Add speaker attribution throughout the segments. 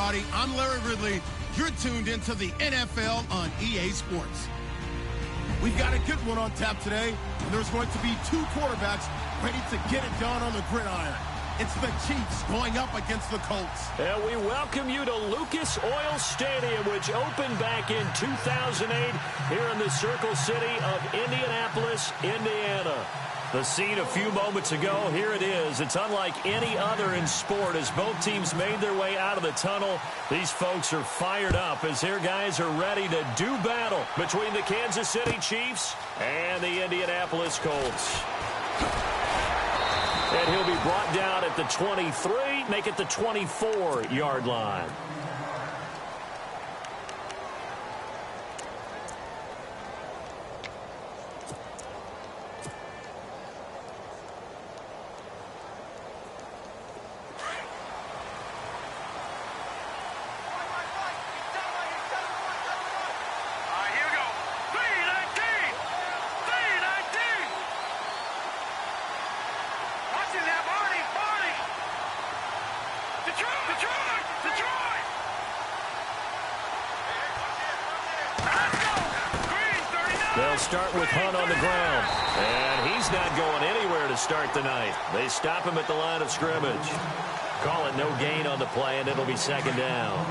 Speaker 1: everybody. I'm Larry Ridley. You're tuned into the NFL on EA Sports. We've got a good one on tap today, and there's going to be two quarterbacks ready to get it done on the gridiron. It's the Chiefs going up against the Colts.
Speaker 2: And we welcome you to Lucas Oil Stadium, which opened back in 2008 here in the Circle City of Indianapolis, Indiana. The scene a few moments ago, here it is. It's unlike any other in sport as both teams made their way out of the tunnel. These folks are fired up as their guys are ready to do battle between the Kansas City Chiefs and the Indianapolis Colts. And he'll be brought down at the 23, make it the 24-yard line. They'll start with Hunt on the ground. And he's not going anywhere to start the night. They stop him at the line of scrimmage. Call it no gain on the play, and it'll be second down.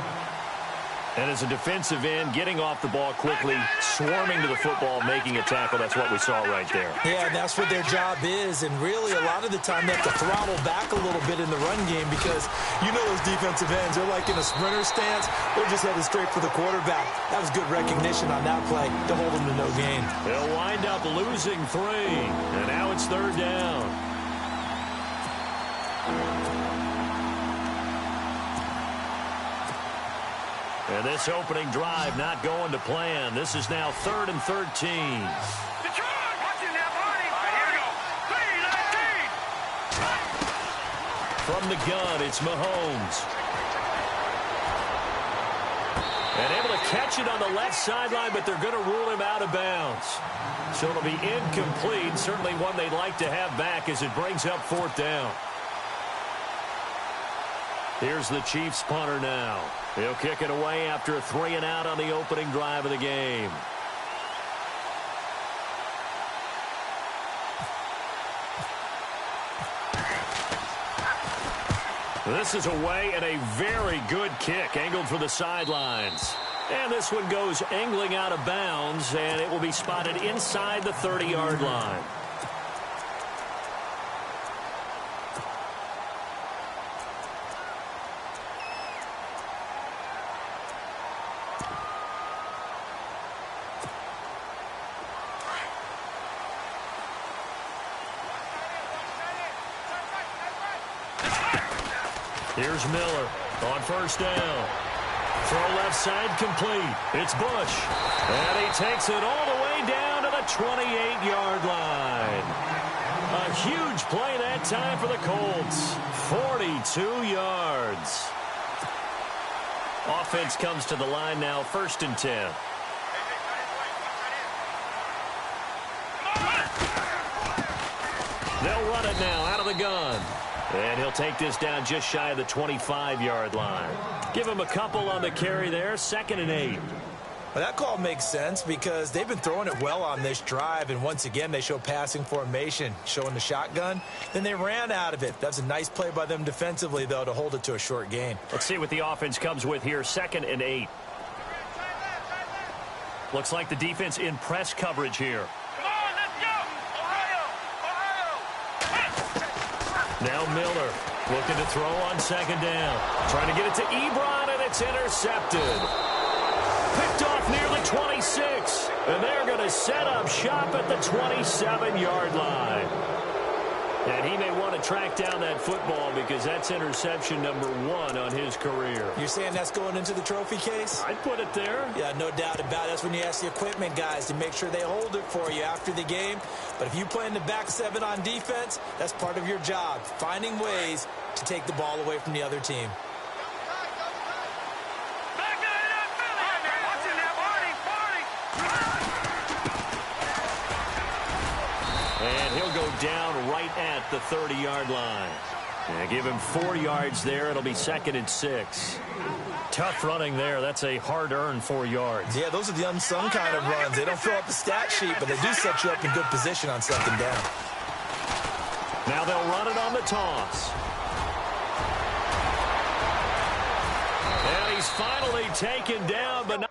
Speaker 2: And as a defensive end, getting off the ball quickly, swarming to the football, making a tackle, that's what we saw right there.
Speaker 3: Yeah, and that's what their job is. And really, a lot of the time, they have to throttle back a little bit in the run game because you know those defensive ends, they're like in a sprinter stance. They're just headed straight for the quarterback. That was good recognition on that play to hold them to no gain.
Speaker 2: They'll wind up losing 3, and now it's third down. And this opening drive not going to plan. This is now 3rd and 13. From the gun, it's Mahomes. And able to catch it on the left sideline, but they're going to rule him out of bounds. So it'll be incomplete. Certainly one they'd like to have back as it brings up 4th down. Here's the Chiefs punter now. He'll kick it away after a 3-and-out on the opening drive of the game. This is away and a very good kick angled for the sidelines. And this one goes angling out of bounds, and it will be spotted inside the 30-yard line. Here's Miller on 1st down. Throw left side complete. It's Bush. And he takes it all the way down to the 28-yard line. A huge play that time for the Colts. 42 yards. Offense comes to the line now, 1st and 10. They'll run it now out of the gun. And he'll take this down just shy of the 25-yard line. Give him a couple on the carry there, 2nd and 8.
Speaker 3: Well, that call makes sense because they've been throwing it well on this drive, and once again, they show passing formation, showing the shotgun. Then they ran out of it. That's a nice play by them defensively, though, to hold it to a short gain.
Speaker 2: Let's see what the offense comes with here, 2nd and 8. Looks like the defense in press coverage here. Now Miller looking to throw on 2nd down. Trying to get it to Ebron, and it's intercepted. Picked off near the 26. And they're going to set up shop at the 27-yard line. And he may want to track down that football because that's interception number 1 on his career.
Speaker 3: You're saying that's going into the trophy case?
Speaker 2: I'd put it there.
Speaker 3: Yeah, no doubt about it. That's when you ask the equipment guys to make sure they hold it for you after the game. But if you play in the back 7 on defense, that's part of your job, finding ways to take the ball away from the other team.
Speaker 2: And he'll go down right at the 30-yard line. And give him 4 yards there. It'll be 2nd and 6. Tough running there. That's a hard-earned 4 yards.
Speaker 3: Yeah, those are the unsung kind of runs. They don't fill up the stat sheet, but they do set you up in good position on second down.
Speaker 2: Now they'll run it on the toss. And he's finally taken down, but not.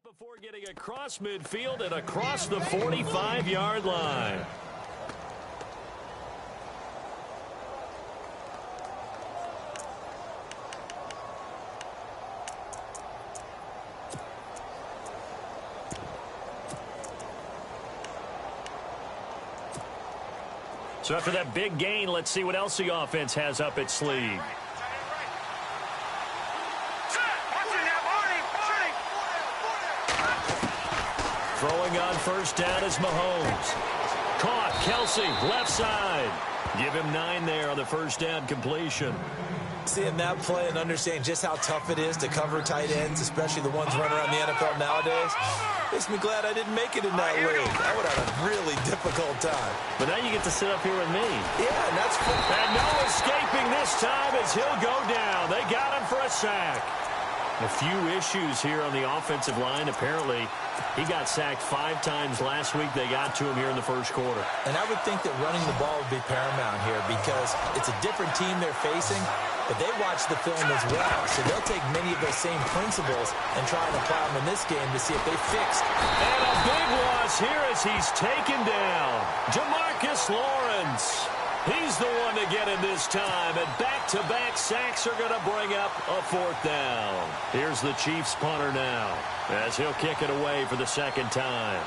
Speaker 2: Before getting across midfield and across the 45-yard line. So after that big gain, let's see what else the offense has up its sleeve. Throwing on first down is Mahomes. Caught, Kelsey, left side. Give him 9 there on the first down completion.
Speaker 3: Seeing that play and understanding just how tough it is to cover tight ends, especially the ones running around the NFL nowadays, makes me glad I didn't make it in that league. I would have a really difficult time.
Speaker 2: But now you get to sit up here with me.
Speaker 3: Yeah, and that's fun.
Speaker 2: And no escaping this time as he'll go down. They got him for a sack. A few issues here on the offensive line. Apparently, he got sacked 5 times last week. They got to him here in the first quarter.
Speaker 3: And I would think that running the ball would be paramount here because it's a different team they're facing, but they watch the film as well. So they'll take many of those same principles and try and apply them in this game to see if they fixed.
Speaker 2: And a big loss here as he's taken down. Jamarcus Lawrence. He's the one to get him this time, and back-to-back sacks are going to bring up a 4th down. Here's the Chiefs punter now as he'll kick it away for the second time.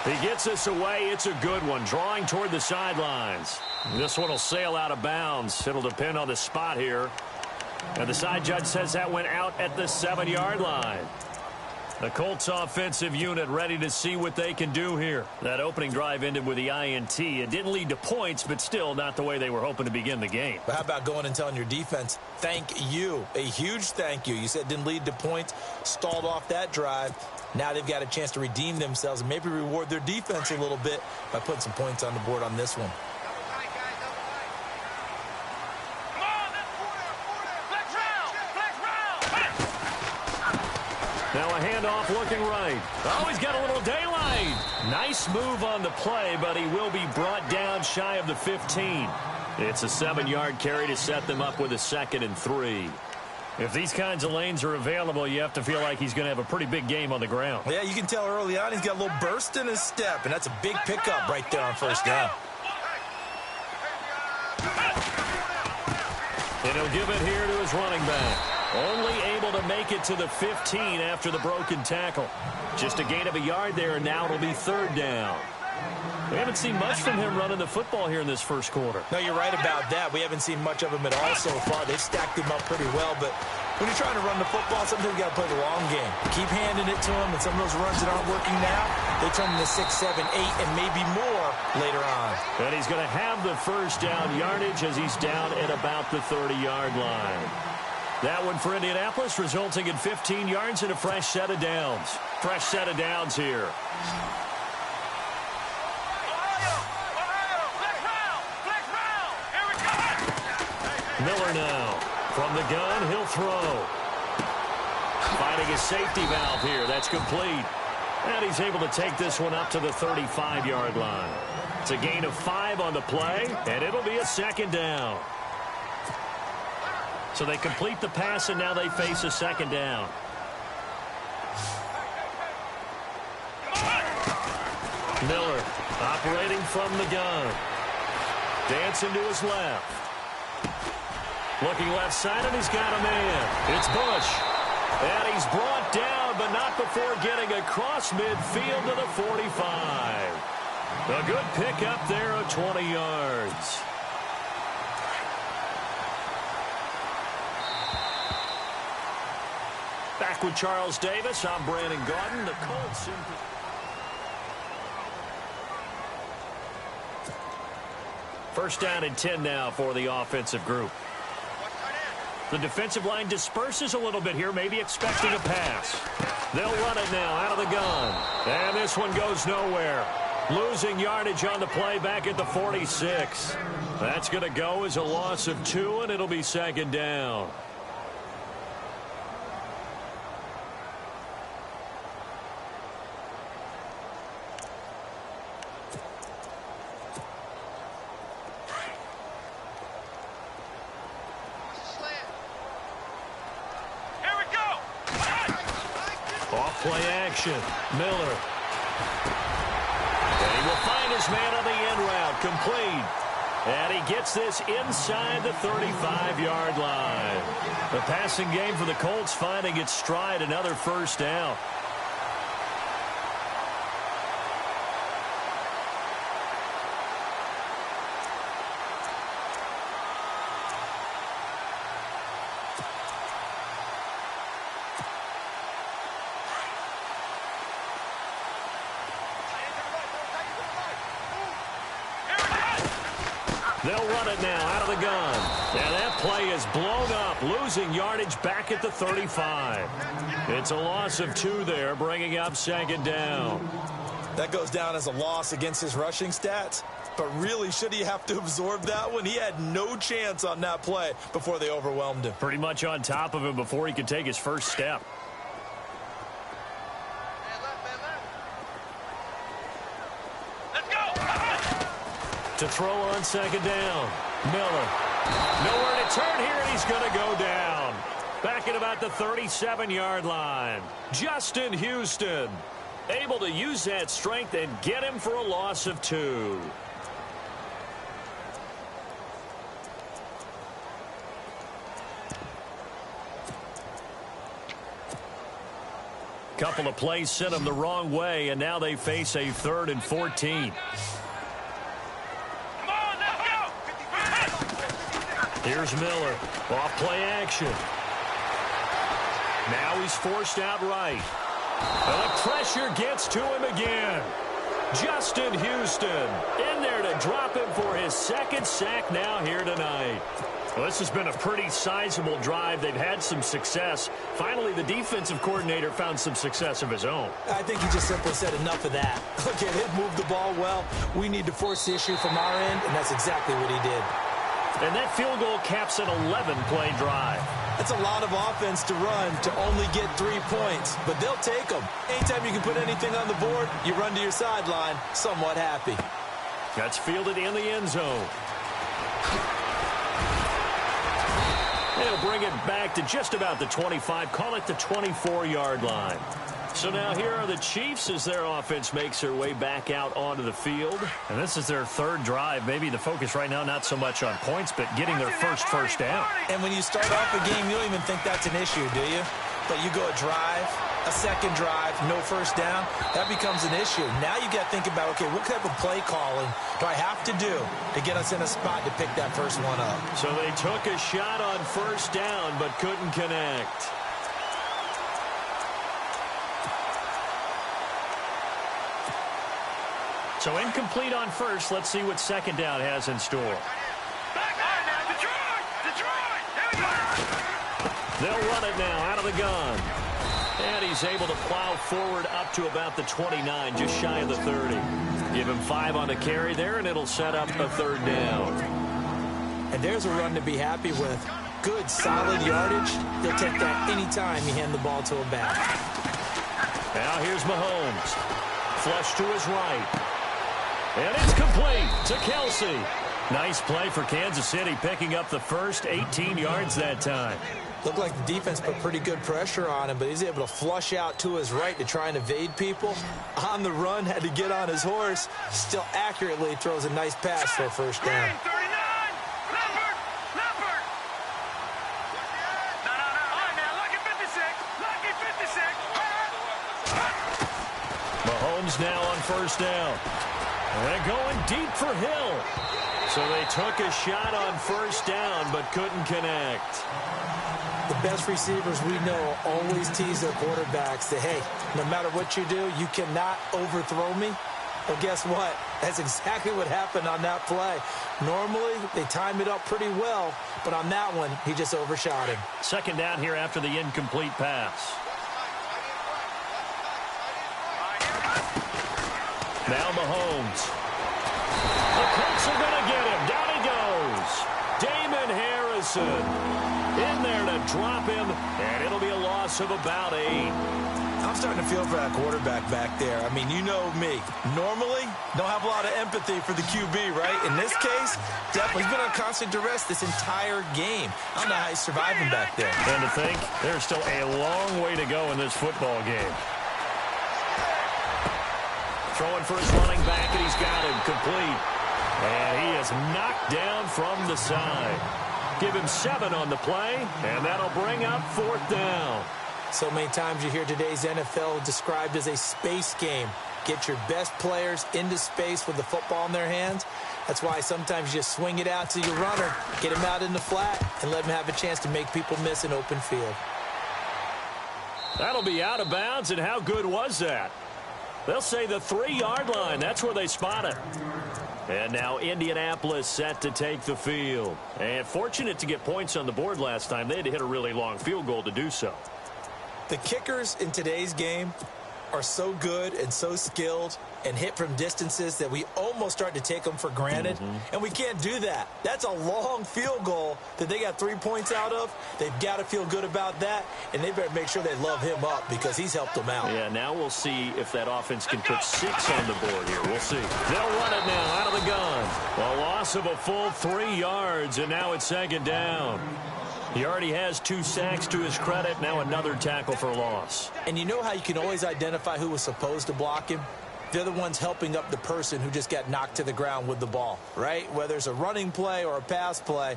Speaker 2: He gets this away. It's a good one, drawing toward the sidelines. This one will sail out of bounds. It'll depend on the spot here. And the side judge says that went out at the 7-yard line. The Colts offensive unit ready to see what they can do here. That opening drive ended with the INT. It didn't lead to points, but still not the way they were hoping to begin the game.
Speaker 3: But how about going and telling your defense, thank you, a huge thank you. You said it didn't lead to points, stalled off that drive. Now they've got a chance to redeem themselves and maybe reward their defense a little bit by putting some points on the board on this one.
Speaker 2: Now a handoff looking right. Oh, he's got a little daylight. Nice move on the play, but he will be brought down shy of the 15. It's a 7-yard carry to set them up with a 2nd and 3. If these kinds of lanes are available, you have to feel like he's going to have a pretty big game on the ground.
Speaker 3: Yeah, you can tell early on he's got a little burst in his step, and that's a big pickup right there on first down.
Speaker 2: And he'll give it here to his running back. Only able to make it to the 15 after the broken tackle. Just a gain of a yard there, and now it'll be 3rd down. We haven't seen much from him running the football here in this first quarter.
Speaker 3: No, you're right about that. We haven't seen much of him at all so far. They've stacked him up pretty well, but when you're trying to run the football, sometimes you got to play the long game. Keep handing it to him, and some of those runs that aren't working now, they turn into 6, 7, 8, and maybe more later on.
Speaker 2: And he's going to have the first down yardage as he's down at about the 30-yard line. That one for Indianapolis, resulting in 15 yards and a fresh set of downs. Fresh set of downs here. Miller now. From the gun, he'll throw. Finding a safety valve here. That's complete. And he's able to take this one up to the 35-yard line. It's a gain of 5 on the play, and it'll be a 2nd down. So they complete the pass, and now they face a 2nd down. Miller operating from the gun. Dancing to his left. Looking left side, and he's got a man. It's Bush. And he's brought down, but not before getting across midfield to the 45. A good pickup there of 20 yards. Back with Charles Davis, I'm Brandon Gaudin. The Colts in... First down and 10 now for the offensive group. The defensive line disperses a little bit here, maybe expecting a pass. They'll run it now out of the gun. And this one goes nowhere. Losing yardage on the play back at the 46. That's going to go as a loss of 2, and it'll be second down. Play action. Miller. And he will find his man on the end route. Complete. And he gets this inside the 35-yard line. The passing game for the Colts finding its stride. Another first down. They'll run it now out of the gun. And that play is blown up, losing yardage back at the 35. It's a loss of 2 there, bringing up second down.
Speaker 3: That goes down as a loss against his rushing stats. But really, should he have to absorb that one? He had no chance on that play before they overwhelmed him. Pretty much on top of him before he could take his first step. To throw on second down. Miller. Nowhere to turn here, and he's going to go down. Back at about the 37-yard line. Justin Houston able to use that strength and get him for a loss of 2. Couple of plays sent them the wrong way, and now they face a 3rd and 14. Here's Miller. Off play action. Now he's forced out right. And the pressure gets to him again. Justin Houston in there to drop him for his 2nd sack now here tonight. Well, this has been a pretty sizable drive. They've had some success. Finally, the defensive coordinator found some success of his own. I think he just simply said enough of that. Look at him move the ball well. We need to force the issue from our end, and that's exactly what he did. And that field goal caps an 11-play drive. That's a lot of offense to run to only get 3 points, but they'll take them. Anytime you can put anything on the board, you run to your sideline somewhat happy. That's fielded in the end zone. They'll bring it back to just about the 25, call it the 24-yard line. So now here are the Chiefs as their offense makes their way back out onto the field. And this is their 3rd drive. Maybe the focus right now not so much on points, but getting their first down. And when you start off a game, you don't even think that's an issue, do you? But you go a drive, a 2nd drive, no first down, that becomes an issue. Now you got to think about, okay, what type of play calling do I have to do to get us in a spot to pick that first one up? So they took a shot on first down, but couldn't connect. So incomplete on first. Let's see what second down has in store. They'll run it now out of the gun. And he's able to plow forward up to about the 29, just shy of the 30. Give him 5 on the carry there, and it'll set up a 3rd down. And there's a run to be happy with. Good, solid yardage. They'll take that anytime you hand the ball to a back. Now here's Mahomes. Flush to his right. And it's complete to Kelsey. Nice play for Kansas City, picking up the first 18 yards that time. Looked like the defense put pretty good pressure on him, but he's able to flush out to his right to try and evade people. On the run, had to get on his horse. Still accurately throws a nice pass for a first down.
Speaker 2: Mahomes now on first down. And they're going deep for Hill. So they took a shot on first down but couldn't connect.
Speaker 3: The best receivers we know always tease their quarterbacks that, hey, no matter what you do, you cannot overthrow me. Well, guess what? That's exactly what happened on that play. Normally, they time it up pretty well, but on that one, he just overshot him.
Speaker 2: Second down here after the incomplete pass. Now Mahomes. The Colts are going to get him. Down he goes. Damon Harrison in there to drop him, and it'll be a loss of about 8.
Speaker 3: I'm starting to feel for that quarterback back there. I mean, you know me. Normally, don't have a lot of empathy for the QB, right? In this case, definitely he's been on constant duress this entire game. I don't know how he's surviving back there.
Speaker 2: And to think, there's still a long way to go in this football game. Throwing for his running back, and he's got him complete. And he is knocked down from the side. Give him 7 on the play, and that'll bring up 4th down.
Speaker 3: So many times you hear today's NFL described as a space game. Get your best players into space with the football in their hands. That's why sometimes you just swing it out to your runner, get him out in the flat, and let him have a chance to make people miss an open field.
Speaker 2: That'll be out of bounds, and how good was that? They'll say the 3-yard line. That's where they spot it. And now Indianapolis set to take the field. And fortunate to get points on the board last time. They had to hit a really long field goal to do so.
Speaker 3: The kickers in today's game are so good and so skilled and hit from distances that we almost start to take them for granted. And we can't do that. That's a long field goal that they got 3 points out of. They've got to feel good about that, and they better make sure they love him up because he's helped them out.
Speaker 2: Yeah, now we'll see if that offense can put 6 on the board here. We'll see. They'll run it now out of the gun. A loss of a full 3 yards, and now it's 2nd down. He already has 2 sacks to his credit. Now another tackle for loss.
Speaker 3: And you know how you can always identify who was supposed to block him? They're the ones helping up the person who just got knocked to the ground with the ball, right? Whether it's a running play or a pass play,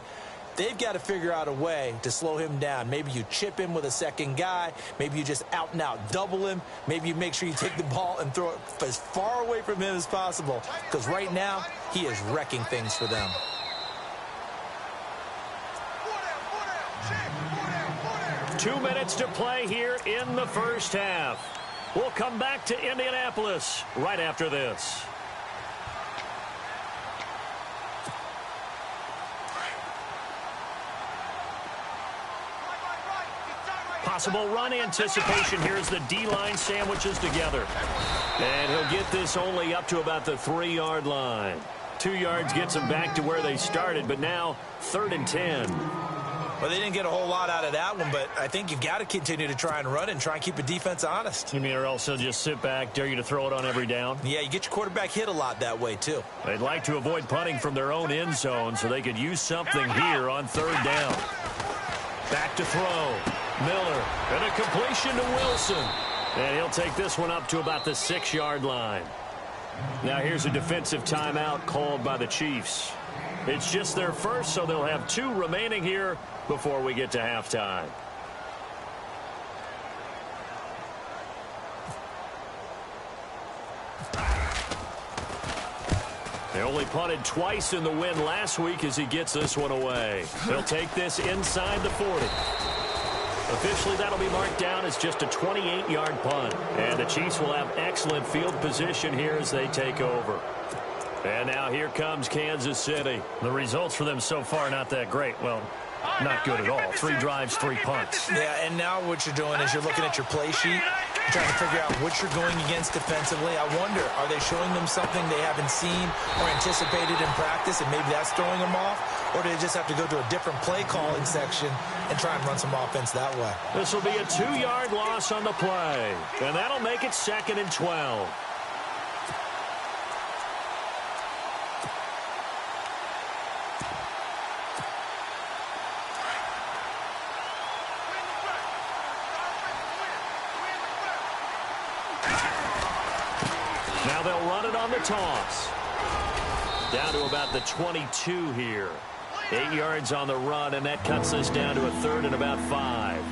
Speaker 3: they've got to figure out a way to slow him down. Maybe you chip him with a second guy. Maybe you just out and out double him. Maybe you make sure you take the ball and throw it as far away from him as possible. Because right now, he is wrecking things for them.
Speaker 2: Two minutes to play here in the first half. We'll come back to Indianapolis right after this. Possible run anticipation here as the D-line sandwiches together. And he'll get this only up to about the 3-yard line. 2 yards gets him back to where they started, but now 3rd and 10.
Speaker 3: Well, they didn't get a whole lot out of that one, but I think you've got to continue to try and run and try and keep the defense honest.
Speaker 2: You mean, or else they'll just sit back, dare you to throw it on every down?
Speaker 3: Yeah, you get your quarterback hit a lot that way, too.
Speaker 2: They'd like to avoid punting from their own end zone so they could use something here on 3rd down. Back to throw. Miller, and a completion to Wilson. And he'll take this one up to about the 6-yard line. Now here's a defensive timeout called by the Chiefs. It's just their first, so they'll have 2 remaining here before we get to halftime. They only punted twice in the win last week as he gets this one away. They'll take this inside the 40. Officially, that'll be marked down as just a 28-yard punt. And the Chiefs will have excellent field position here as they take over. And now here comes Kansas City. The results for them so far not that great. Well, not good at all. 3 drives, 3 punts.
Speaker 3: Yeah, and now what you're doing is you're looking at your play sheet, trying to figure out what you're going against defensively. I wonder, are they showing them something they haven't seen or anticipated in practice, and maybe that's throwing them off? Or do they just have to go to a different play calling section and try and run some offense that way?
Speaker 2: This will be a 2-yard loss on the play, and that'll make it 2nd and 12. Now they'll run it on the toss. Down to about the 22 here. 8 yards on the run, and that cuts us down to a 3rd and about 5.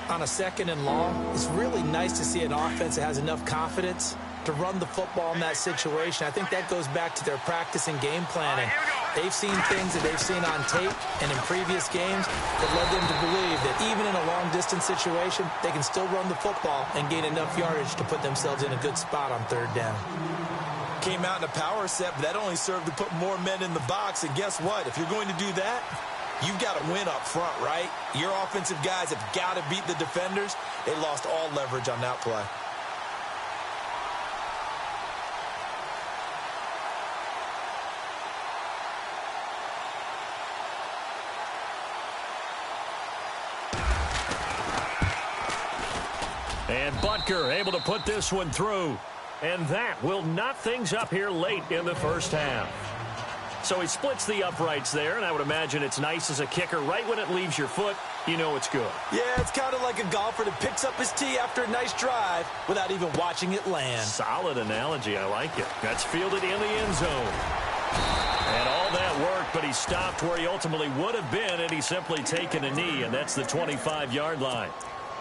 Speaker 3: on a 2nd and long, it's really nice to see an offense that has enough confidence to run the football in that situation. I think that goes back to their practice and game planning. They've seen things that they've seen on tape and in previous games that led them to believe that even in a long-distance situation, they can still run the football and gain enough yardage to put themselves in a good spot on 3rd down.
Speaker 4: Came out in a power set, but that only served to put more men in the box. And guess what? If you're going to do that, you've got to win up front, right? Your offensive guys have got to beat the defenders. They lost all leverage on that play.
Speaker 2: And Butker able to put this one through. And that will knot things up here late in the first half. So he splits the uprights there, and I would imagine it's nice as a kicker. Right when it leaves your foot, you know it's good.
Speaker 3: Yeah, it's kind of like a golfer that picks up his tee after a nice drive without even watching it land.
Speaker 2: Solid analogy. I like it. That's fielded in the end zone. And all that work, but he stopped where he ultimately would have been, and he's simply taken a knee, and that's the 25-yard line.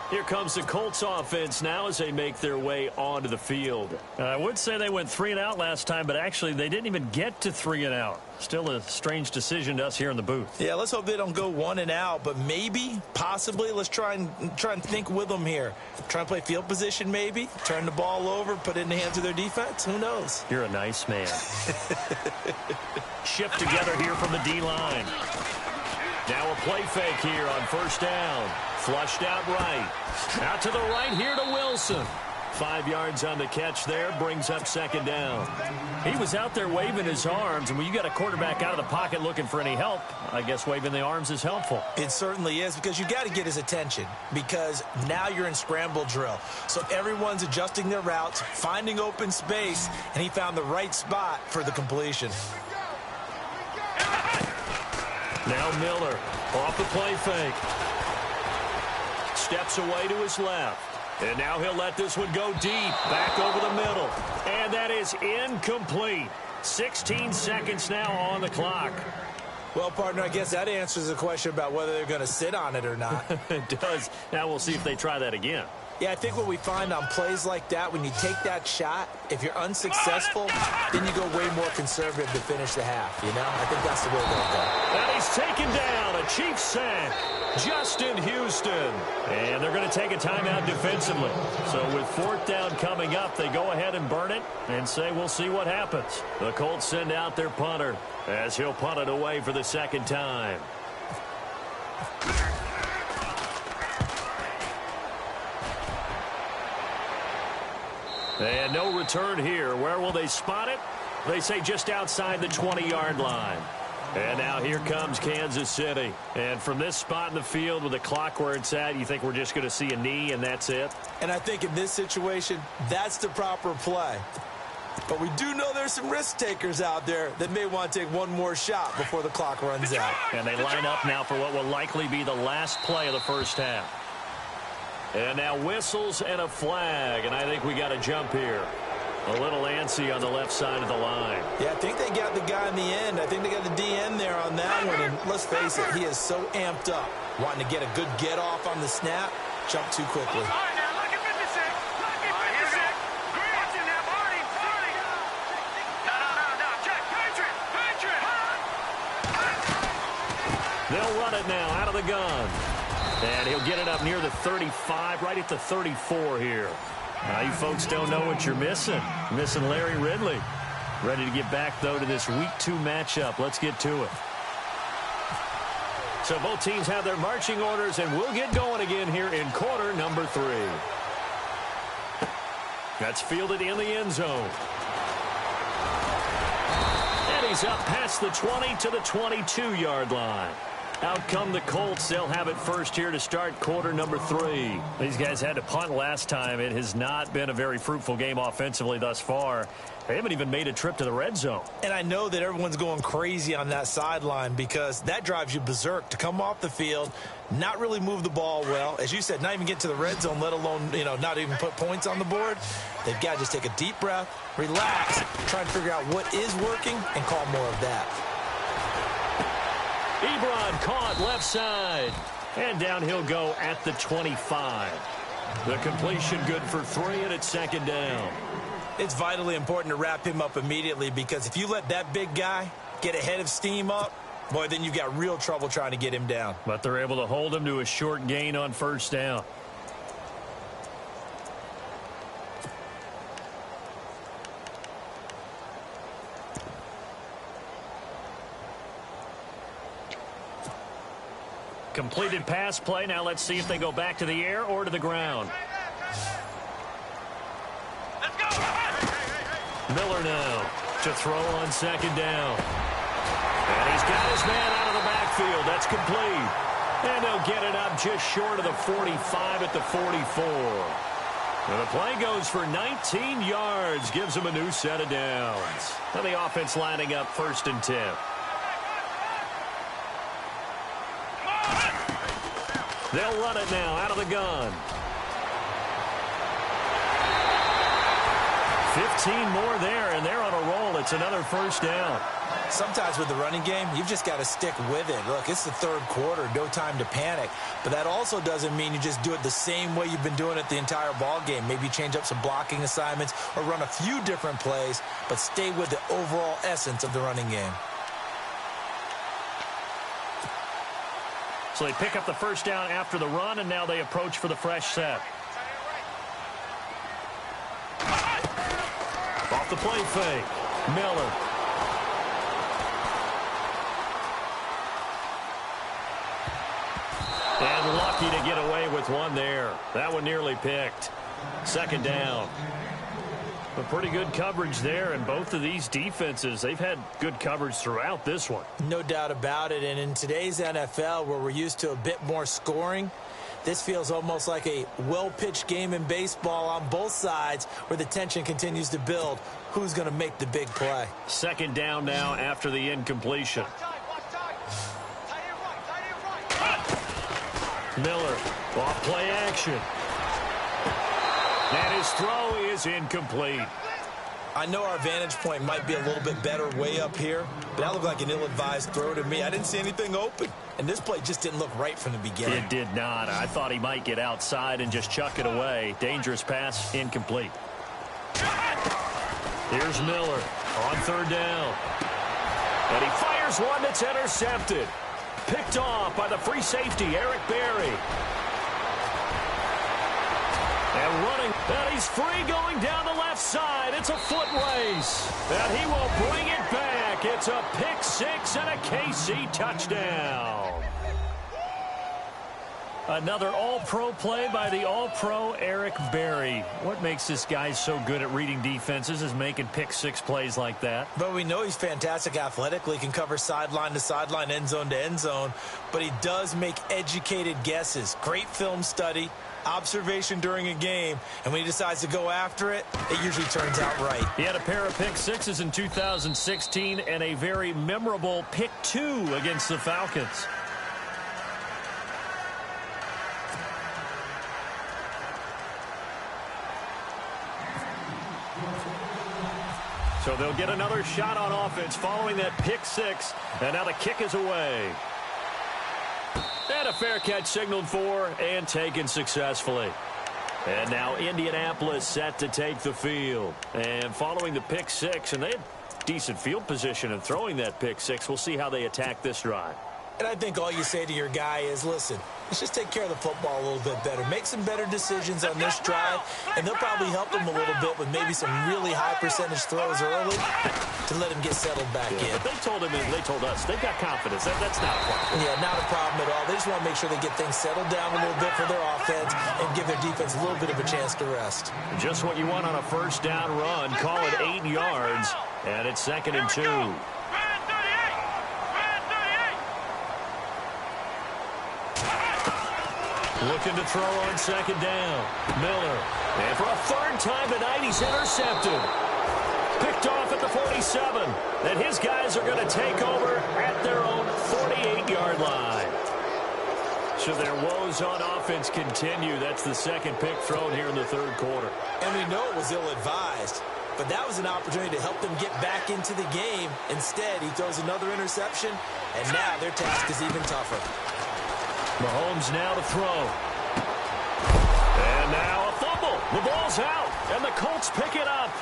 Speaker 2: Here comes the Colts offense now as they make their way onto the field. I would say they went 3 and out last time, but actually they didn't even get to 3 and out. Still a strange decision to us here in the booth.
Speaker 3: Yeah, let's hope they don't go 1 and out, but maybe, possibly, let's try and think with them here. Try and play field position maybe, turn the ball over, put it in the hands of their defense. Who knows?
Speaker 2: You're a nice man. Shift together here from the D-line. Now a play fake here on 1st down. Flushed out right. Out to the right here to Wilson. 5 yards on the catch there. Brings up 2nd down. He was out there waving his arms. And when you got a quarterback out of the pocket looking for any help, I guess waving the arms is helpful.
Speaker 3: It certainly is, because you got to get his attention, because now you're in scramble drill. So everyone's adjusting their routes, finding open space, and he found the right spot for the completion.
Speaker 2: Now Miller off the play fake. Steps away to his left. And now he'll let this one go deep. Back over the middle. And that is incomplete. 16 seconds now on the clock.
Speaker 3: Well, partner, I guess that answers the question about whether they're going to sit on it or not.
Speaker 2: It does. Now we'll see if they try that again.
Speaker 3: Yeah, I think what we find on plays like that, when you take that shot, if you're unsuccessful, then you go way more conservative to finish the half, you know? I think that's the way they'll go.
Speaker 2: And he's taken down. A Chiefs sack. Justin Houston. And they're going to take a timeout defensively. So with 4th down coming up, they go ahead and burn it and say we'll see what happens. The Colts send out their punter as he'll punt it away for the 2nd time. And no return here. Where will they spot it? They say just outside the 20-yard line. And now here comes Kansas City. And from this spot in the field with the clock where it's at, you think we're just going to see a knee and that's it?
Speaker 3: And I think in this situation, that's the proper play. But we do know there's some risk takers out there that may want to take one more shot before the clock runs out.
Speaker 2: And they line up now for what will likely be the last play of the first half. And now whistles and a flag, and I think we got a jump here. A little antsy on the left side of the line.
Speaker 3: Yeah, I think they got the guy in the end. I think they got the DN there on that one, and let's face it, he is so amped up, wanting to get a good get off on the snap, jump too quickly.
Speaker 2: They'll run it now out of the gun. And he'll get it up near the 35, right at the 34 here. Now, you folks don't know what you're missing. Missing Larry Ridley. Ready to get back, though, to this Week 2 matchup. Let's get to it. So both teams have their marching orders, and we'll get going again here in quarter number 3. That's fielded in the end zone. And he's up past the 20 to the 22-yard line. Out come the Colts. They'll have it first here to start quarter number 3. These guys had to punt last time. It has not been a very fruitful game offensively thus far. They haven't even made a trip to the red zone.
Speaker 3: And I know that everyone's going crazy on that sideline because that drives you berserk to come off the field, not really move the ball well. As you said, not even get to the red zone, let alone, not even put points on the board. They've got to just take a deep breath, relax, try and figure out what is working, and call more of that.
Speaker 2: Ebron caught left side. And down he'll go at the 25. The completion good for 3, and it's second down.
Speaker 4: It's vitally important to wrap him up immediately, because if you let that big guy get ahead of steam up, boy, then you've got real trouble trying to get him down.
Speaker 2: But they're able to hold him to a short gain on first down. Completed pass play. Now let's see if they go back to the air or to the ground.
Speaker 5: Let's go.
Speaker 2: Miller now to throw on second down. And he's got his man out of the backfield. That's complete. And they'll get it up just short of the 45 at the 44. And the play goes for 19 yards. Gives them a new set of downs. And the offense lining up 1st and 10. They'll run it now out of the gun. 15 more there, and they're on a roll. It's another first down.
Speaker 4: Sometimes with the running game, you've just got to stick with it. Look, it's the 3rd quarter, no time to panic. But that also doesn't mean you just do it the same way you've been doing it the entire ball game. Maybe change up some blocking assignments or run a few different plays, but stay with the overall essence of the running game.
Speaker 2: So they pick up the first down after the run, and now they approach for the fresh set. Off the play fake. Miller. And lucky to get away with one there. That one nearly picked. Second down. But pretty good coverage there, and both of these defenses, they've had good coverage throughout this one.
Speaker 4: No doubt about it, and in today's NFL, where we're used to a bit more scoring, this feels almost like a well-pitched game in baseball on both sides, where the tension continues to build. Who's going to make the big play?
Speaker 2: Second down now after the incompletion. Miller, off play action. And his throw is incomplete.
Speaker 4: I know our vantage point might be a little bit better way up here, but that looked like an ill-advised throw to me. I didn't see anything open, and this play just didn't look right from the beginning.
Speaker 2: It did not. I thought he might get outside and just chuck it away. Dangerous pass, incomplete. Here's Miller on 3rd down. And he fires one that's intercepted. Picked off by the free safety, Eric Berry. And running, and he's free going down the left side. It's a foot race. And he will bring it back. It's a pick 6 and a KC touchdown. Another all-pro play by the all-pro Eric Berry. What makes this guy so good at reading defenses is making pick 6 plays like that.
Speaker 4: But we know he's fantastic athletically, can cover sideline to sideline, end zone to end zone. But he does make educated guesses. Great film study, observation during a game, and when he decides to go after it, it usually turns out right.
Speaker 2: He had a pair of pick 6s in 2016 and a very memorable pick 2 against the Falcons. So they'll get another shot on offense following that pick 6, and now the kick is away. And a fair catch signaled for and taken successfully. And now Indianapolis set to take the field. And following the pick 6, and they had decent field position in throwing that pick 6. We'll see how they attack this drive.
Speaker 4: And I think all you say to your guy is, listen, let's just take care of the football a little bit better. Make some better decisions on this drive, and they'll probably help him a little bit with maybe some really high percentage throws early to let him get settled back in.
Speaker 2: But they told us, they've got confidence. That's not a problem.
Speaker 4: Yeah, not a problem at all. They just want to make sure they get things settled down a little bit for their offense and give their defense a little bit of a chance to rest.
Speaker 2: Just what you want on a first down run. Call it 8 yards, and it's 2nd and 2. Looking to throw on 2nd down. Miller. And for a 3rd time tonight, he's intercepted. Picked off at the 47. And his guys are going to take over at their own 48-yard line. So their woes on offense continue. That's the 2nd pick thrown here in the 3rd quarter.
Speaker 4: And we know it was ill-advised, but that was an opportunity to help them get back into the game. Instead, he throws another interception, and now their task is even tougher.
Speaker 2: Mahomes now to throw. And now a fumble. The ball's out, and the Colts pick it up.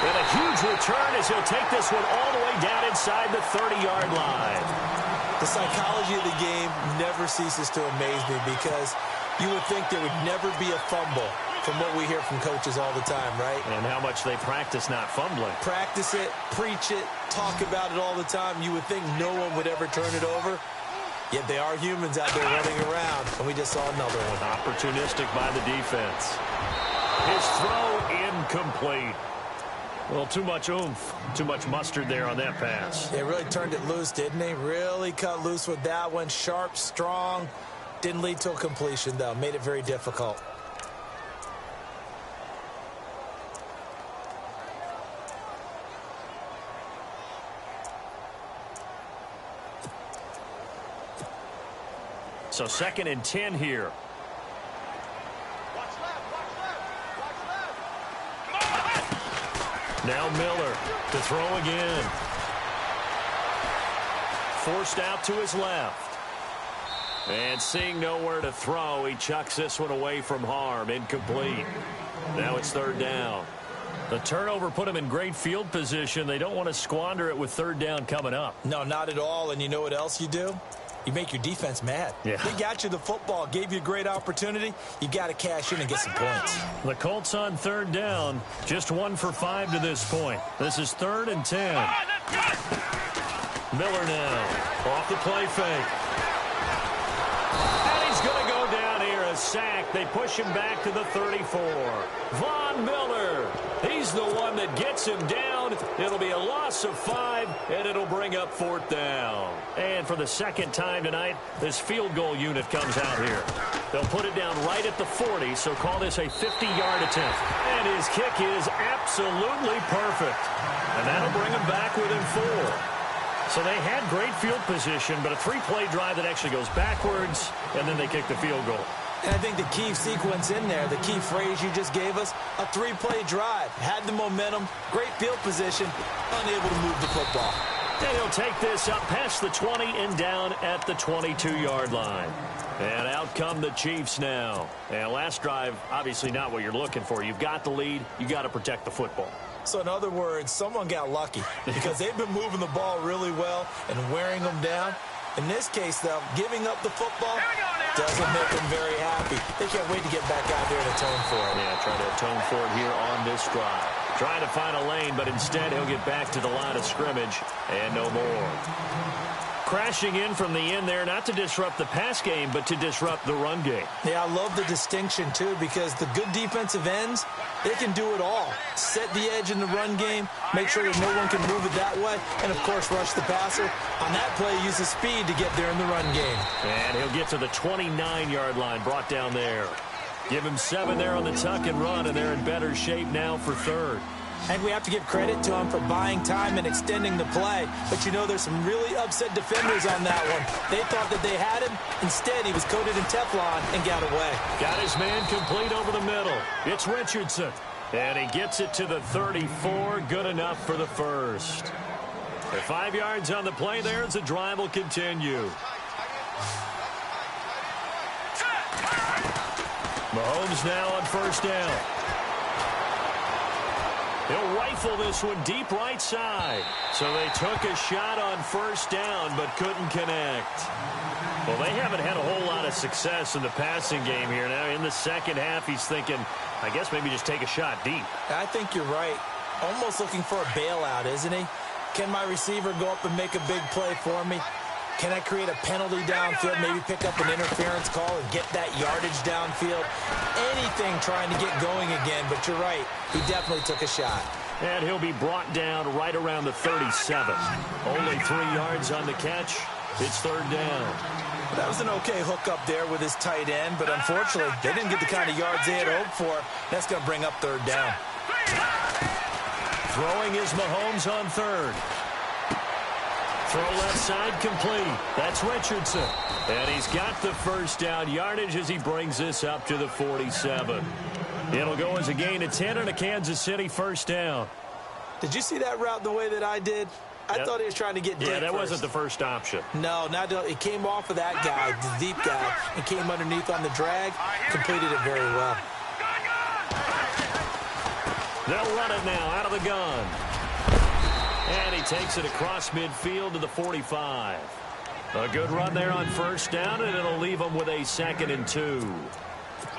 Speaker 2: And a huge return as he'll take this one all the way down inside the 30-yard line.
Speaker 3: The psychology of the game never ceases to amaze me because you would think there would never be a fumble from what we hear from coaches all the time, right?
Speaker 2: And how much they practice not fumbling.
Speaker 3: Practice it, preach it, talk about it all the time. You would think no one would ever turn it over. Yet they are humans out there running around, and we just saw another one.
Speaker 2: Opportunistic by the defense. His throw incomplete. Well, too much oomph, too much mustard there on that pass.
Speaker 3: They really turned it loose, didn't they? Really cut loose with that one. Sharp, strong. Didn't lead to a completion, though. Made it very difficult.
Speaker 2: So 2nd and 10 here. Now Miller to throw again. Forced out to his left. And seeing nowhere to throw, he chucks this one away from harm. Incomplete. Now it's 3rd down. The turnover put him in great field position. They don't want to squander it with 3rd down coming up.
Speaker 3: No, not at all. And you know what else you do? You make your defense mad.
Speaker 2: Yeah.
Speaker 3: They got you the football, gave you a great opportunity. You got to cash in and get some points.
Speaker 2: The Colts on 3rd down, just 1 for 5 to this point. This is 3rd and 10. Miller now off the play fake. And he's going to go down here, a sack. They push him back to the 34. Von Miller, he's the one that gets him down. It'll be a loss of 5, and it'll bring up 4th down. And for the 2nd time tonight, this field goal unit comes out here. They'll put it down right at the 40, so call this a 50-yard attempt. And his kick is absolutely perfect. And that'll bring him back within 4. So they had great field position, but a 3-play drive that actually goes backwards, and then they kick the field goal.
Speaker 3: And I think the key sequence in there, the key phrase you just gave us, a 3-play drive. Had the momentum, great field position, unable to move the football.
Speaker 2: And he'll take this up past the 20 and down at the 22-yard line. And out come the Chiefs now. And last drive, obviously not what you're looking for. You've got the lead. You got to protect the football.
Speaker 3: So in other words, someone got lucky because they've been moving the ball really well and wearing them down. In this case, though, giving up the football doesn't make them very happy. They can't wait to get back out there and atone for it.
Speaker 2: Yeah, trying to atone for it here on this drive. Trying to find a lane, but instead he'll get back to the line of scrimmage and no more. Crashing in from the end there, not to disrupt the pass game, but to disrupt the run game.
Speaker 3: Yeah, I love the distinction, too, because the good defensive ends, they can do it all. Set the edge in the run game, make sure that no one can move it that way, and, of course, rush the passer. On that play, use the speed to get there in the run game.
Speaker 2: And he'll get to the 29-yard line, brought down there. Give him 7 there on the tuck and run, and they're in better shape now for 3rd.
Speaker 3: I think we have to give credit to him for buying time and extending the play. But, you know, there's some really upset defenders on that one. They thought that they had him. Instead, he was coated in Teflon and got away.
Speaker 2: Got his man complete over the middle. It's Richardson. And he gets it to the 34. Good enough for the first. The 5 yards on the play there as the drive will continue. Mahomes now on 1st down. He'll rifle this one deep right side. So they took a shot on 1st down but couldn't connect. Well, they haven't had a whole lot of success in the passing game here. Now in the 2nd half, he's thinking, I guess maybe just take a shot deep.
Speaker 3: I think you're right. Almost looking for a bailout, isn't he? Can my receiver go up and make a big play for me? Can I create a penalty downfield, maybe pick up an interference call and get that yardage downfield? Anything trying to get going again, but you're right. He definitely took a shot.
Speaker 2: And he'll be brought down right around the 37. Only 3 yards on the catch. It's 3rd down.
Speaker 3: That was an okay hook up there with his tight end, but unfortunately, they didn't get the kind of yards they had hoped for. That's going to bring up 3rd down.
Speaker 2: Throwing is Mahomes on 3rd. Throw left side complete. That's Richardson. And he's got the 1st down yardage as he brings this up to the 47. It'll go as a gain of 10 and a Kansas City 1st down.
Speaker 3: Did you see that route the way that I did? I thought he was trying to get deep.
Speaker 2: Yeah, that
Speaker 3: first.
Speaker 2: wasn't the first option.
Speaker 3: No, it came off of that guy, the deep guy, and came underneath on the drag. Completed it very well.
Speaker 2: They'll run it now out of the gun. And he takes it across midfield to the 45. A good run there on first down, and it'll leave them with a 2nd and 2.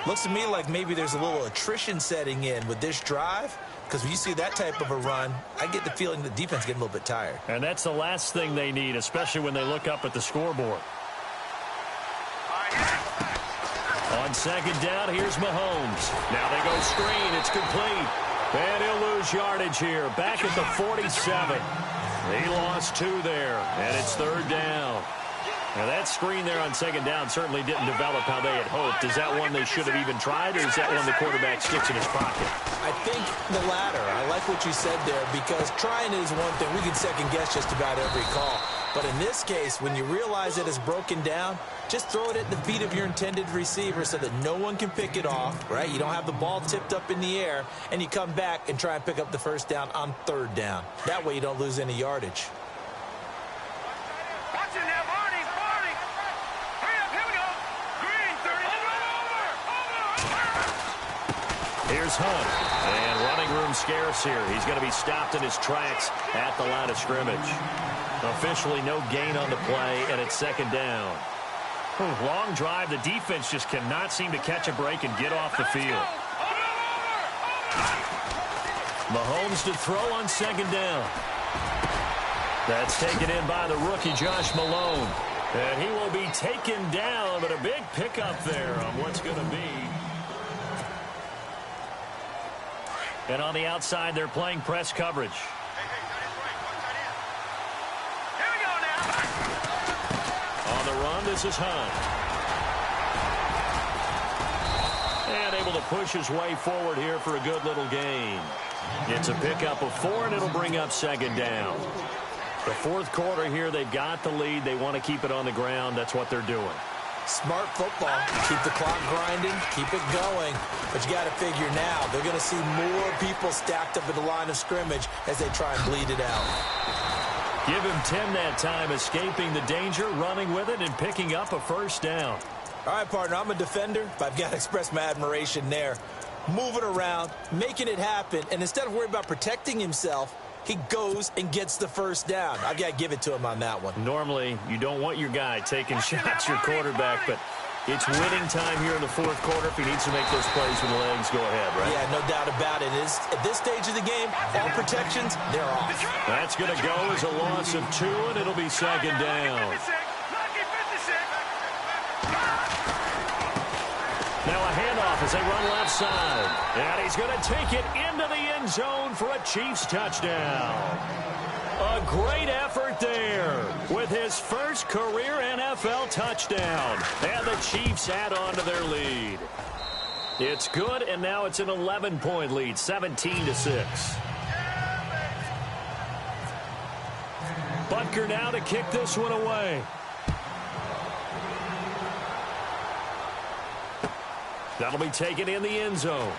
Speaker 4: Looks to me like maybe there's a little attrition setting in with this drive, because when you see that type of a run, I get the feeling the defense is getting a little bit tired.
Speaker 2: And that's the last thing they need, especially when they look up at the scoreboard. On 2nd down, here's Mahomes. Now they go screen. It's complete. And he'll lose yardage here. Back at the 47. He lost 2 there, and it's 3rd down. Now, that screen there on 2nd down certainly didn't develop how they had hoped. Is that one they should have even tried, or is that one the quarterback sticks in his pocket?
Speaker 4: I think the latter. I like what you said there, because trying it is one thing. We can second-guess just about every call. But in this case, when you realize that it's broken down, just throw it at the feet of your intended receiver so that no one can pick it off, right? You don't have the ball tipped up in the air, and you come back and try and pick up the 1st down on 3rd down. That way you don't lose any yardage.
Speaker 2: Here's Hunt, and running room scarce here. He's going to be stopped in his tracks at the line of scrimmage. Officially no gain on the play, and it's 2nd down. Long drive. The defense just cannot seem to catch a break and get off the field. Mahomes to throw on 2nd down. That's taken in by the rookie, Josh Malone. And he will be taken down, but a big pickup there on what's going to be. And on the outside, they're playing press coverage.
Speaker 5: Here we go now.
Speaker 2: On the run, this is Hunt. And able to push his way forward here for a good little gain. It's a pickup of 4, and it'll bring up 2nd down. The 4th quarter here, they've got the lead. They want to keep it on the ground. That's what they're doing.
Speaker 4: Smart football. Keep the clock grinding. Keep it going. But you got to figure now, they're going to see more people stacked up at the line of scrimmage as they try and bleed it out.
Speaker 2: Give him 10 that time, escaping the danger, running with it, and picking up a 1st down.
Speaker 4: All right, partner, I'm a defender, but I've got to express my admiration there. Moving around, making it happen, and instead of worrying about protecting himself, he goes and gets the 1st down. I've got to give it to him on that one.
Speaker 2: Normally, you don't want your guy taking shots, your quarterback, but it's winning time here in the 4th quarter. If he needs to make those plays with the legs, go ahead, right?
Speaker 4: Yeah, no doubt about it. At this stage of the game, all protections, they're off.
Speaker 2: That's going to go as a loss of 2, and it'll be 2nd down. Now a handoff as they run left side. And he's going to take it into the end zone for a Chiefs touchdown. A great effort there with his first career NFL touchdown. And the Chiefs add on to their lead. It's good, and now it's an 11-point lead, 17-6. Butker now to kick this one away. That'll be taken in the end zone.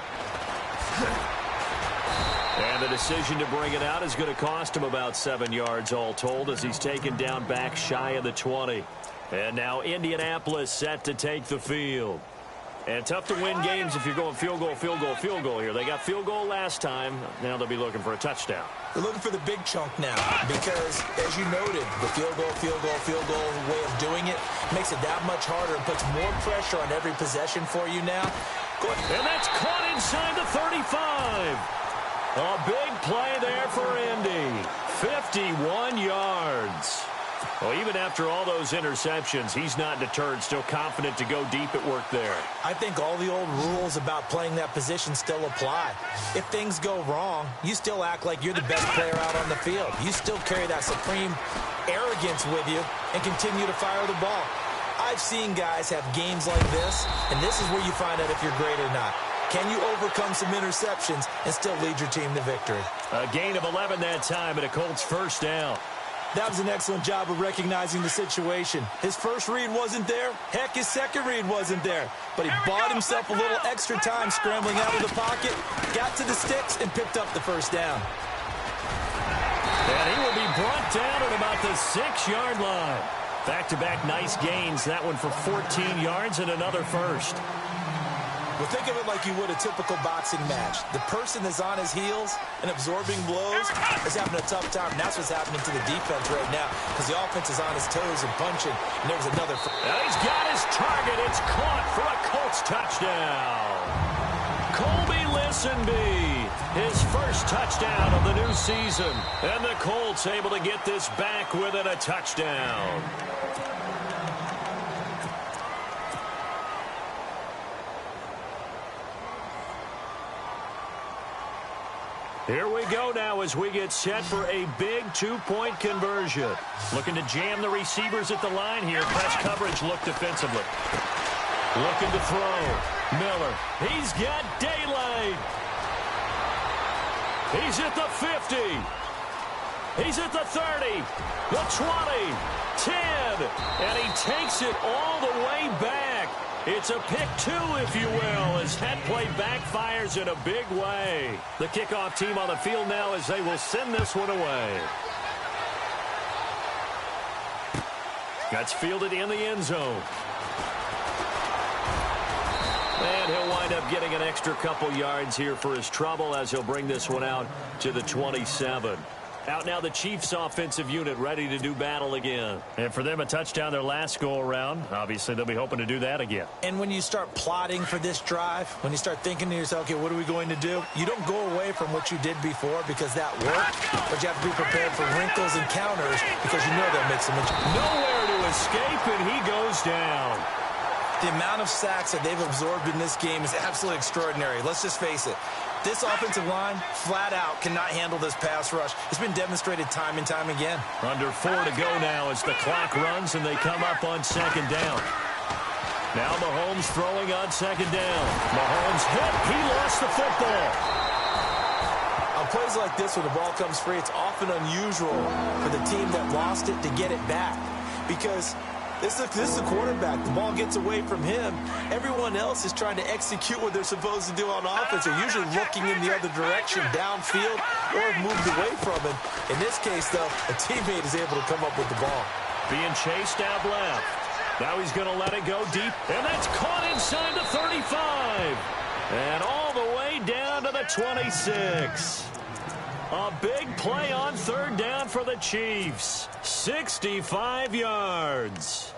Speaker 2: And the decision to bring it out is going to cost him about 7 yards all told as he's taken down back shy of the 20. And now Indianapolis set to take the field. And tough to win games if you're going field goal, field goal, field goal here. They got field goal last time. Now they'll be looking for a touchdown.
Speaker 4: They're looking for the big chunk now because, as you noted, the field goal way of doing it makes it that much harder and puts more pressure on every possession for you now.
Speaker 2: And that's caught inside the 35. A big play there for Indy. 51 yards. Well, even after all those interceptions, he's not deterred, still confident to go deep at work there.
Speaker 4: I think all the old rules about playing that position still apply. If things go wrong, you still act like you're the best player out on the field. You still carry that supreme arrogance with you and continue to fire the ball. I've seen guys have games like this, and this is where you find out if you're great or not. Can you overcome some interceptions and still lead your team to victory?
Speaker 2: A gain of 11 that time and a Colts 1st down.
Speaker 4: That was an excellent job of recognizing the situation. His first read wasn't there. Heck, his second read wasn't there. But he bought himself a little extra time scrambling out of the pocket, got to the sticks, and picked up the 1st down.
Speaker 2: And he will be brought down at about the 6-yard line. Back-to-back nice gains. That one for 14 yards and another first.
Speaker 4: Well, think of it like you would a typical boxing match. The person is on his heels and absorbing blows is having a tough time. And that's what's happening to the defense right now because the offense is on his toes and punching. And there was another.
Speaker 2: And he's got his target. It's caught for a Colts touchdown. Colby Listenbee, his first touchdown of the new season. And the Colts able to get this back within a touchdown. Here we go now as we get set for a big two-point conversion. Looking to jam the receivers at the line here. Press coverage look defensively. Looking to throw. Miller. He's got daylight. He's at the 50. He's at the 30. The 20. 10. And he takes it all the way back. It's a pick two, if you will, as that play backfires in a big way. The kickoff team on the field now as they will send this one away. That's fielded in the end zone. And he'll wind up getting an extra couple yards here for his trouble as he'll bring this one out to the 27. Out now the Chiefs offensive unit ready to do battle again. And for them a touchdown their last go around. Obviously they'll be hoping to do that again.
Speaker 4: And when you start plotting for this drive, when you start thinking to yourself, okay, what are we going to do? You don't go away from what you did before because that worked, but you have to be prepared for wrinkles and counters because you know they'll make some.
Speaker 2: Nowhere to escape, and he goes down.
Speaker 4: The amount of sacks that they've absorbed in this game is absolutely extraordinary. Let's just face it. This offensive line, flat out, cannot handle this pass rush. It's been demonstrated time and time again.
Speaker 2: Under 4 to go now as the clock runs and they come up on second down. Now Mahomes throwing on second down. Mahomes hit. He lost the football.
Speaker 4: On plays like this, when the ball comes free, it's often unusual for the team that lost it to get it back because this is the quarterback. The ball gets away from him. Everyone else is trying to execute what they're supposed to do on offense. They're usually looking in the other direction, downfield, or have moved away from it. In this case, though, a teammate is able to come up with the ball.
Speaker 2: Being chased out left. Now he's going to let it go deep, and that's caught inside the 35. And all the way down to the 26. A big play on third down for the Chiefs. 65 yards.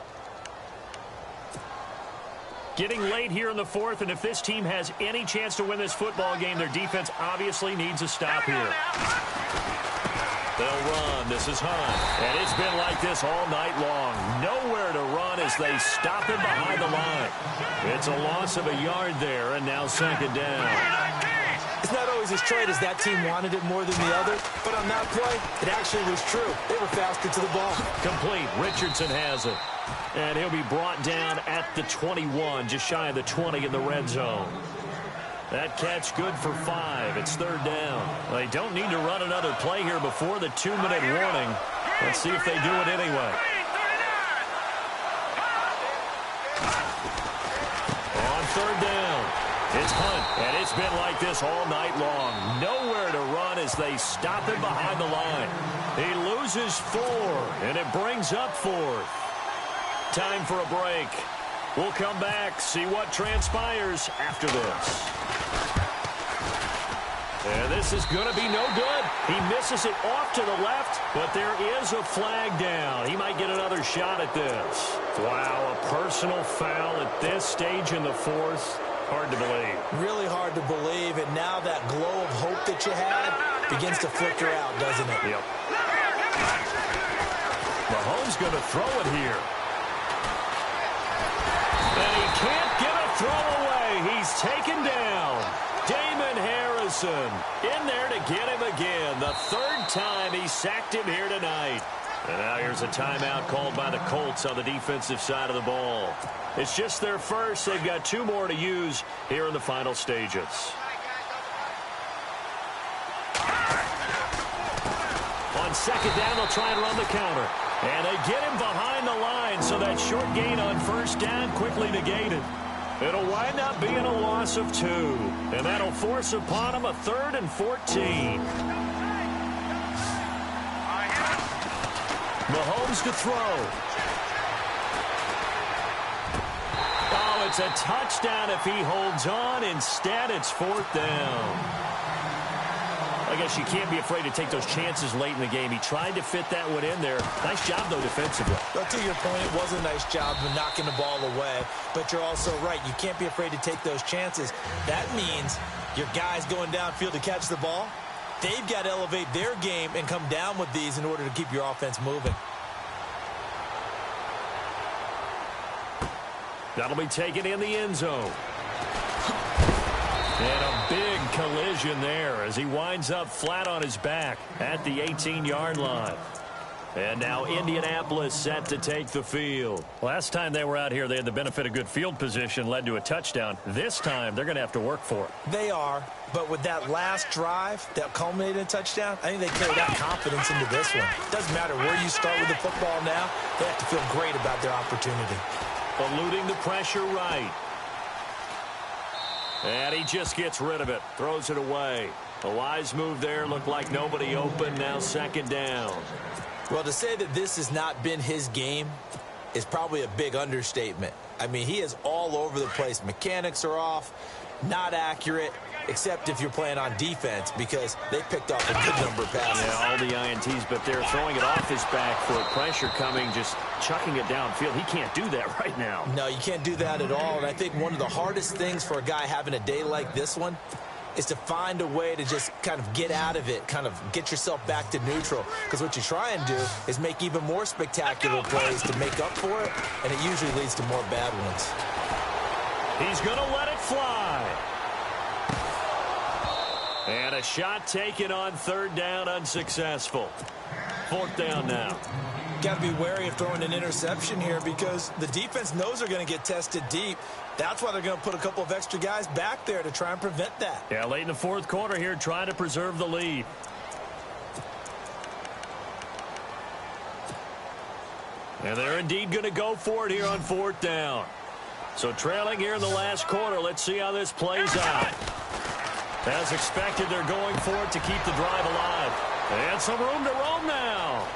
Speaker 2: Getting late here in the fourth, and if this team has any chance to win this football game, their defense obviously needs a stop here. They'll run. This is Hunt. And it's been like this all night long. Nowhere to run as they stop him behind the line. It's a loss of a yard there, and now second down.
Speaker 4: It's not always as straight as that team wanted it more than the other, but on that play, it actually was true. They were faster to the ball.
Speaker 2: Complete. Richardson has it. And he'll be brought down at the 21, just shy of the 20 in the red zone. That catch good for 5. It's third down. They don't need to run another play here before the 2-minute warning. Let's see if they do it anyway. On third down, it's Hunt, and it's been like this all night long. Nowhere to run as they stop him behind the line. He loses 4, and it brings up 4th. Time for a break. We'll come back, see what transpires after this. And this is going to be no good. He misses it off to the left, but there is a flag down. He might get another shot at this. Wow, a personal foul at this stage in the fourth. Hard to believe. Really hard to believe, and now that glow of hope that you had begins to flicker out, doesn't it? Yep. Mahomes going to throw it here. And he can't get a throw away. He's taken down. Damon Harrison in there to get him again. The third time he sacked him here tonight. And now here's a timeout called by the Colts on the defensive side of the ball. It's just their first. They've got 2 more to use here in the final stages. On second down, they'll try and run the counter. And they get him behind the line, so that short gain on first down quickly negated. It'll wind up being a loss of 2. And that'll force upon him a 3rd and 14. Mahomes to throw. Oh, it's a touchdown if he holds on. Instead, it's 4th down. I guess you can't be afraid to take those chances late in the game. He tried to fit that one in there. Nice job, though, defensively.
Speaker 3: But to your point, it was a nice job of knocking the ball away. But you're also right. You can't be afraid to take those chances. That means your guys going downfield to catch the ball, they've got to elevate their game and come down with these in order to keep your offense moving.
Speaker 2: That'll be taken in the end zone. And a big collision there as he winds up flat on his back at the 18-yard line. And now Indianapolis set to take the field. Last time they were out here, they had the benefit of good field position, led to a touchdown. This time, they're going to have to work for it.
Speaker 3: They are, but with that last drive that culminated in a touchdown, I think they carry that confidence into this one. Doesn't matter where you start with the football now, they have to feel great about their opportunity.
Speaker 2: Eluding the pressure right. And he just gets rid of it. Throws it away. A wise move there. Looked like nobody open. Now 2nd down.
Speaker 3: Well, to say that this has not been his game is probably a big understatement. I mean, he is all over the place. Mechanics are off, not accurate, except if you're playing on defense because they picked off a good number of passes.
Speaker 2: Yeah, all the INTs, but they're throwing it off his back foot. Pressure coming, just chucking it downfield. He can't do that right now.
Speaker 3: No, you can't do that at all. And I think one of the hardest things for a guy having a day like this one is to find a way to just kind of get out of it, kind of get yourself back to neutral. Because what you try and do is make even more spectacular plays to make up for it, and it usually leads to more bad ones.
Speaker 2: He's going to let it fly. And a shot taken on 3rd down, unsuccessful. 4th down now.
Speaker 3: Got to be wary of throwing an interception here because the defense knows they're going to get tested deep. That's why they're going to put a couple of extra guys back there to try and prevent that.
Speaker 2: Yeah, late in the 4th quarter here, trying to preserve the lead. And they're indeed going to go for it here on 4th down. So trailing here in the last quarter, let's see how this plays out. As expected, they're going for it to keep the drive alive. And some room to roam now.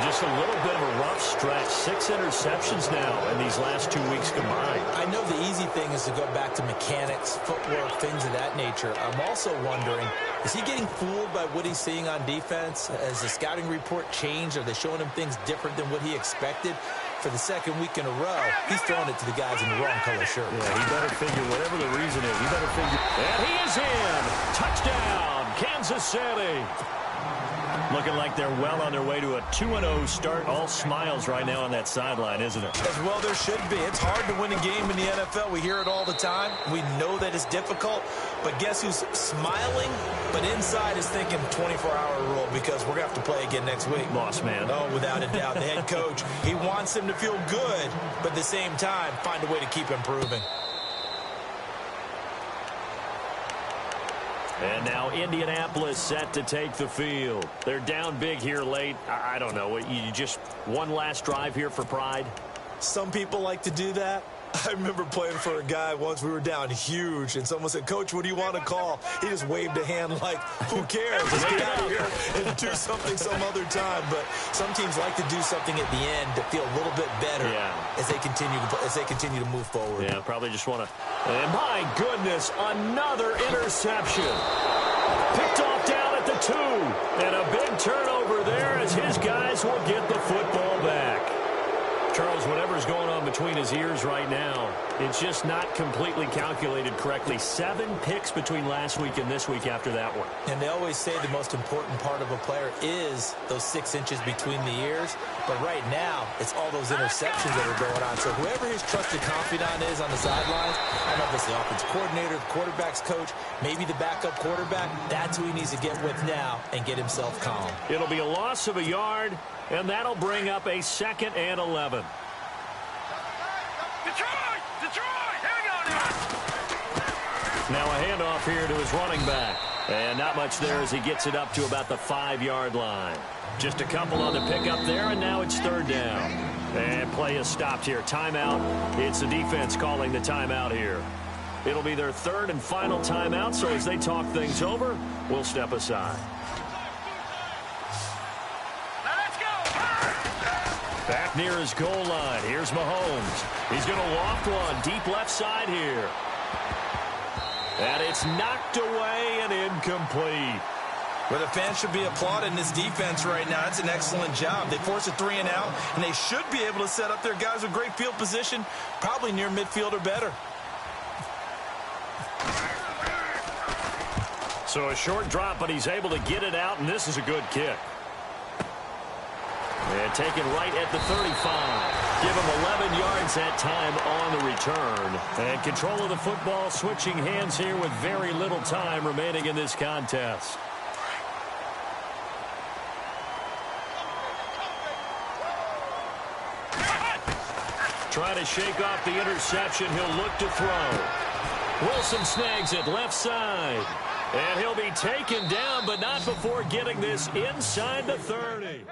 Speaker 2: Just a little bit of a rough stretch. 6 interceptions now in these last 2 weeks combined.
Speaker 3: I know the easy thing is to go back to mechanics, footwork, things of that nature. I'm also wondering, is he getting fooled by what he's seeing on defense? Has the scouting report changed? Are they showing him things different than what he expected? For the 2nd week in a row, he's throwing it to the guys in the wrong color shirt.
Speaker 2: Yeah, he better figure whatever the reason is. He better figure. And he is in. Touchdown, Kansas City. Looking like they're well on their way to a 2-0 start. All smiles right now on that sideline, isn't it?
Speaker 3: As well there should be. It's hard to win a game in the NFL. We hear it all the time. We know that it's difficult. But guess who's smiling, but inside is thinking 24-hour rule because we're going to have to play again next week.
Speaker 2: Lost man.
Speaker 3: Oh, without a doubt. The head coach, he wants him to feel good, but at the same time, find a way to keep improving.
Speaker 2: And now Indianapolis set to take the field. They're down big here late. I don't know. You just one last drive here for pride?
Speaker 3: Some people like to do that. I remember playing for a guy once. We were down huge, and someone said, "Coach, what do you want to call?" He just waved a hand like, who cares? Let's get out of here and do something some other time. But some teams like to do something at the end to feel a little bit better as they continue to move forward.
Speaker 2: Yeah, probably just want to. And my goodness, another interception. Picked off down at the 2. And a big turnover there as his guys will get the football back. Charles, whatever's going on between his ears right now, it's just not completely calculated correctly. 7 picks between last week and this week after that one.
Speaker 3: And they always say the most important part of a player is those 6 inches between the ears. But right now, it's all those interceptions that are going on. So whoever his trusted confidant is on the sidelines, I don't know if it's the offensive coordinator, the quarterback's coach, maybe the backup quarterback, that's who he needs to get with now and get himself calm.
Speaker 2: It'll be a loss of a yard, and that'll bring up a 2nd and 11.
Speaker 5: Detroit, here we go now.
Speaker 2: Now a handoff here to his running back. And not much there as he gets it up to about the 5-yard line. Just a couple on the pickup there, and now it's 3rd down. And play is stopped here. Timeout. It's the defense calling the timeout here. It'll be their 3rd and final timeout, so as they talk things over, we'll step aside. Back near his goal line. Here's Mahomes. He's going to loft one deep left side here. And it's knocked away and incomplete.
Speaker 4: Well, the fans should be applauding this defense right now. It's an excellent job. They force a 3-and-out, and they should be able to set up their guys with great field position, probably near midfield or better.
Speaker 2: So a short drop, but he's able to get it out, and this is a good kick. And taken right at the 35. Give him 11 yards that time on the return. And control of the football switching hands here with very little time remaining in this contest. Trying to shake off the interception. He'll look to throw. Wilson snags it left side. And he'll be taken down, but not before getting this inside the 30.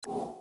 Speaker 6: You